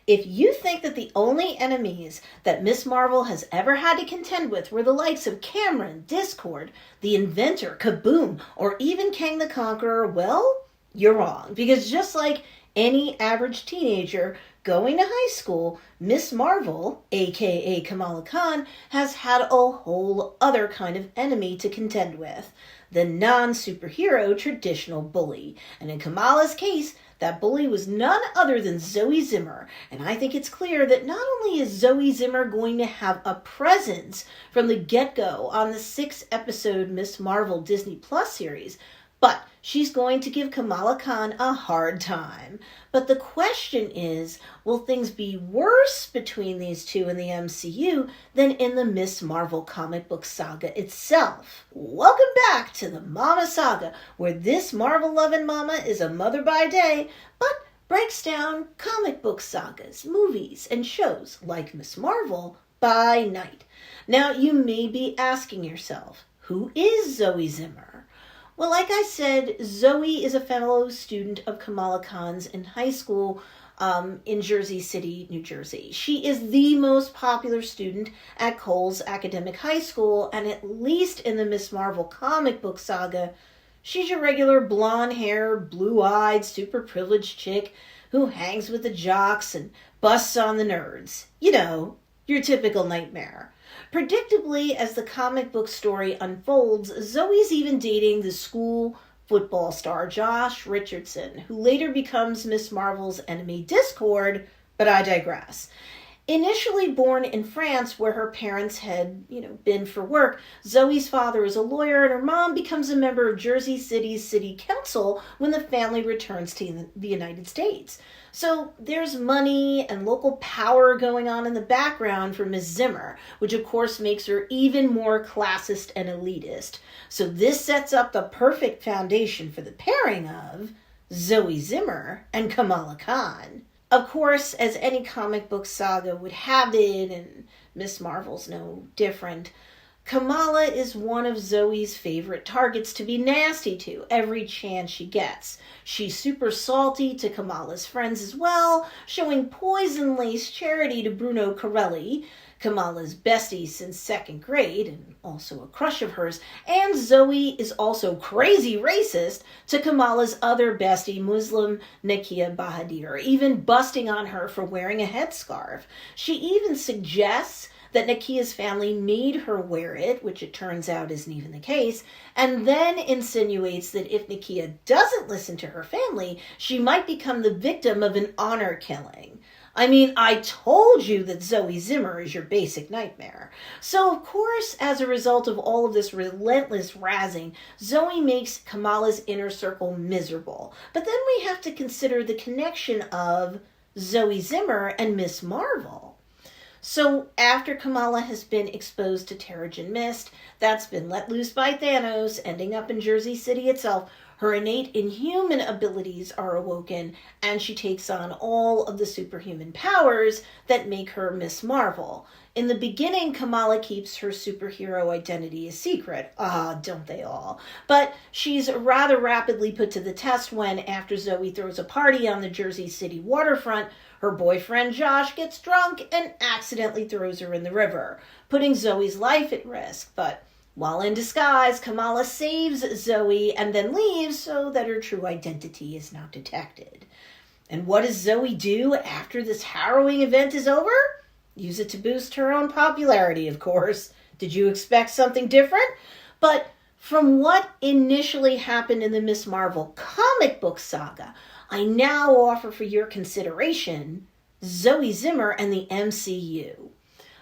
If you think that the only enemies that Miss Marvel has ever had to contend with were the likes of Cameron, Discord, the Inventor, Kaboom, or even Kang the Conqueror, well, you're wrong. Because just like any average teenager going to high school, Miss Marvel, aka Kamala Khan, has had a whole other kind of enemy to contend with. The non-superhero traditional bully. And in Kamala's case, that bully was none other than Zoe Zimmer. And I think it's clear that not only is Zoe Zimmer going to have a presence from the get-go on the 6-episode Miss Marvel Disney Plus series, but she's going to give Kamala Khan a hard time. But the question is, will things be worse between these two in the MCU than in the Miss Marvel comic book saga itself? Welcome back to the Mama Saga, where this Marvel-loving mama is a mother by day, but breaks down comic book sagas, movies, and shows like Miss Marvel by night. Now, you may be asking yourself, who is Zoe Zimmer? Well, like I said, Zoe is a fellow student of Kamala Khan's in high school in Jersey City, New Jersey. She is the most popular student at Coles Academic High School, and at least in the Miss Marvel comic book saga, she's your regular blonde-haired, blue-eyed, super privileged chick who hangs with the jocks and busts on the nerds. You know, your typical nightmare. Predictably, as the comic book story unfolds, Zoe's even dating the school football star Josh Richardson, who later becomes Miss Marvel's enemy Discord, but I digress. Initially born in France, where her parents had, been for work, Zoe's father is a lawyer and her mom becomes a member of Jersey City's city council when the family returns to the United States. So there's money and local power going on in the background for Ms. Zimmer, which of course makes her even more classist and elitist. So this sets up the perfect foundation for the pairing of Zoe Zimmer and Kamala Khan. Of course, as any comic book saga would have it, and Miss Marvel's no different, Kamala is one of Zoe's favorite targets to be nasty to every chance she gets. She's super salty to Kamala's friends as well, showing poison-laced charity to Bruno Corelli, Kamala's bestie since 2nd grade, and also a crush of hers, and Zoe is also crazy racist to Kamala's other bestie, Muslim Nakia Bahadir, even busting on her for wearing a headscarf. She even suggests that Nakia's family made her wear it, which it turns out isn't even the case, and then insinuates that if Nakia doesn't listen to her family, she might become the victim of an honor killing. I mean, I told you that Zoe Zimmer is your basic nightmare. So, of course, as a result of all of this relentless razzing, Zoe makes Kamala's inner circle miserable. But then we have to consider the connection of Zoe Zimmer and Miss Marvel. So, after Kamala has been exposed to Terrigen Mist, that's been let loose by Thanos, ending up in Jersey City itself, her innate inhuman abilities are awoken, and she takes on all of the superhuman powers that make her Miss Marvel. In the beginning, Kamala keeps her superhero identity a secret. Don't they all? But she's rather rapidly put to the test when, after Zoe throws a party on the Jersey City waterfront, her boyfriend Josh gets drunk and accidentally throws her in the river, putting Zoe's life at risk. But while in disguise, Kamala saves Zoe and then leaves so that her true identity is not detected. And what does Zoe do after this harrowing event is over? Use it to boost her own popularity, of course. Did you expect something different? But from what initially happened in the Miss Marvel comic book saga, I now offer for your consideration Zoe Zimmer and the MCU.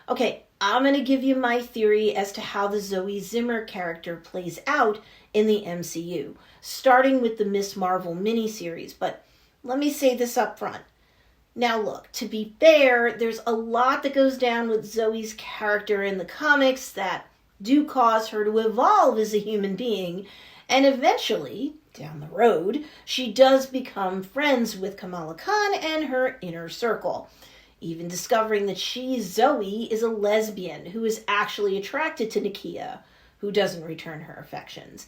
Okay, I'm going to give you my theory as to how the Zoe Zimmer character plays out in the MCU, starting with the Miss Marvel miniseries. But let me say this up front. Now look, to be fair, there's a lot that goes down with Zoe's character in the comics that do cause her to evolve as a human being, and eventually, down the road, she does become friends with Kamala Khan and her inner circle, even discovering that she, Zoe, is a lesbian who is actually attracted to Nakia, who doesn't return her affections.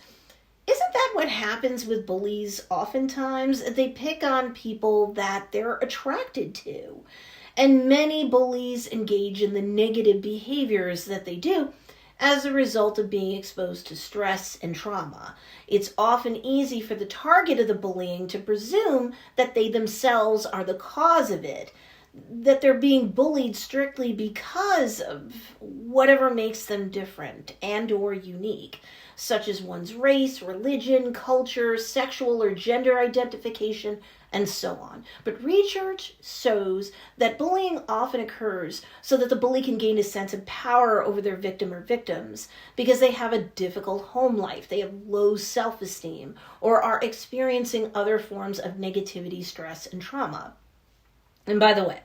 Isn't that what happens with bullies oftentimes? They pick on people that they're attracted to. And many bullies engage in the negative behaviors that they do as a result of being exposed to stress and trauma. It's often easy for the target of the bullying to presume that they themselves are the cause of it, that they're being bullied strictly because of whatever makes them different and or unique, such as one's race, religion, culture, sexual or gender identification, and so on. But research shows that bullying often occurs so that the bully can gain a sense of power over their victim or victims because they have a difficult home life, they have low self-esteem, or are experiencing other forms of negativity, stress, and trauma. And by the way,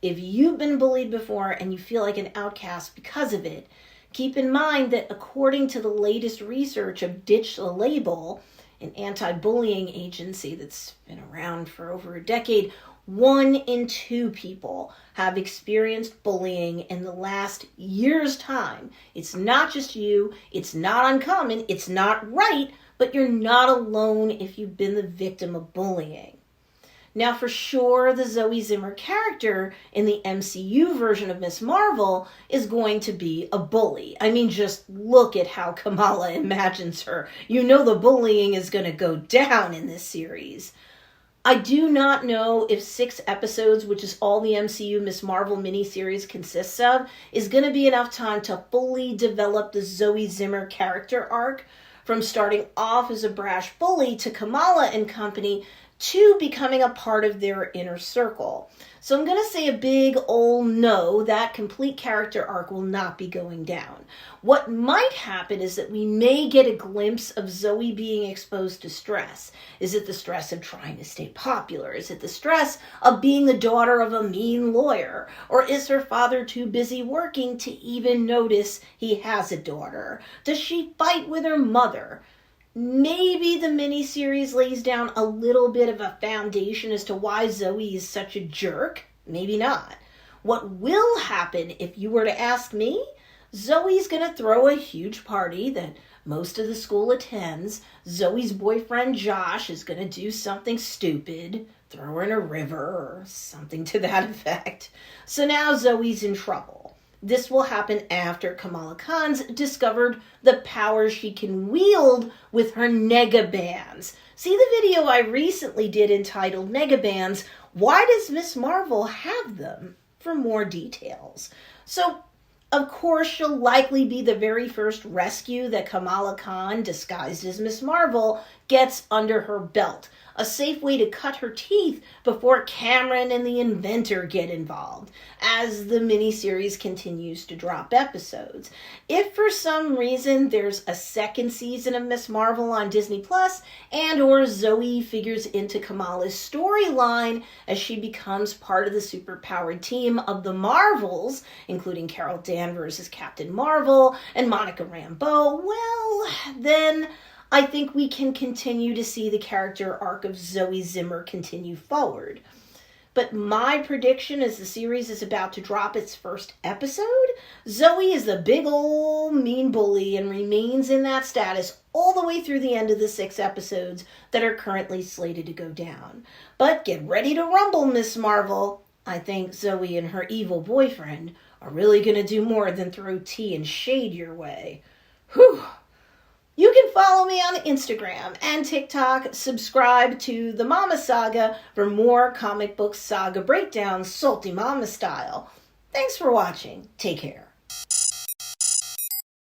if you've been bullied before and you feel like an outcast because of it, keep in mind that according to the latest research of Ditch the Label, an anti-bullying agency that's been around for over a decade, 1 in 2 people have experienced bullying in the last year's time. It's not just you, it's not uncommon, it's not right, but you're not alone if you've been the victim of bullying. Now, for sure, the Zoe Zimmer character in the MCU version of Ms. Marvel is going to be a bully. I mean, just look at how Kamala imagines her. You know the bullying is going to go down in this series. I do not know if 6 episodes, which is all the MCU Ms. Marvel miniseries consists of, is going to be enough time to fully develop the Zoe Zimmer character arc from starting off as a brash bully to Kamala and company to becoming a part of their inner circle. So I'm going to say a big old no, that complete character arc will not be going down. What might happen is that we may get a glimpse of Zoe being exposed to stress. Is it the stress of trying to stay popular? Is it the stress of being the daughter of a mean lawyer? Or is her father too busy working to even notice he has a daughter? Does she fight with her mother? Maybe the miniseries lays down a little bit of a foundation as to why Zoe is such a jerk. Maybe not. What will happen, if you were to ask me, Zoe's going to throw a huge party that most of the school attends. Zoe's boyfriend Josh is going to do something stupid, throw her in a river or something to that effect. So now Zoe's in trouble. This will happen after Kamala Khan's discovered the power she can wield with her negabands. See the video I recently did entitled Negabands, Why Does Ms. Marvel Have Them? For more details. So, of course, she'll likely be the very first rescue that Kamala Khan, disguised as Ms. Marvel, gets under her belt. A safe way to cut her teeth before Cameron and the Inventor get involved, as the miniseries continues to drop episodes. If for some reason there's a second season of Ms. Marvel on Disney Plus, and or Zoe figures into Kamala's storyline as she becomes part of the superpowered team of the Marvels, including Carol Danvers as Captain Marvel and Monica Rambeau, well, then I think we can continue to see the character arc of Zoe Zimmer continue forward. But my prediction as the series is about to drop its first episode, Zoe is the big ol' mean bully and remains in that status all the way through the end of the 6 episodes that are currently slated to go down. But get ready to rumble, Ms. Marvel. I think Zoe and her evil boyfriend are really going to do more than throw tea and shade your way. Whew. You can follow me on Instagram and TikTok. Subscribe to The Mama Saga for more comic book saga breakdowns, salty mama style. Thanks for watching. Take care.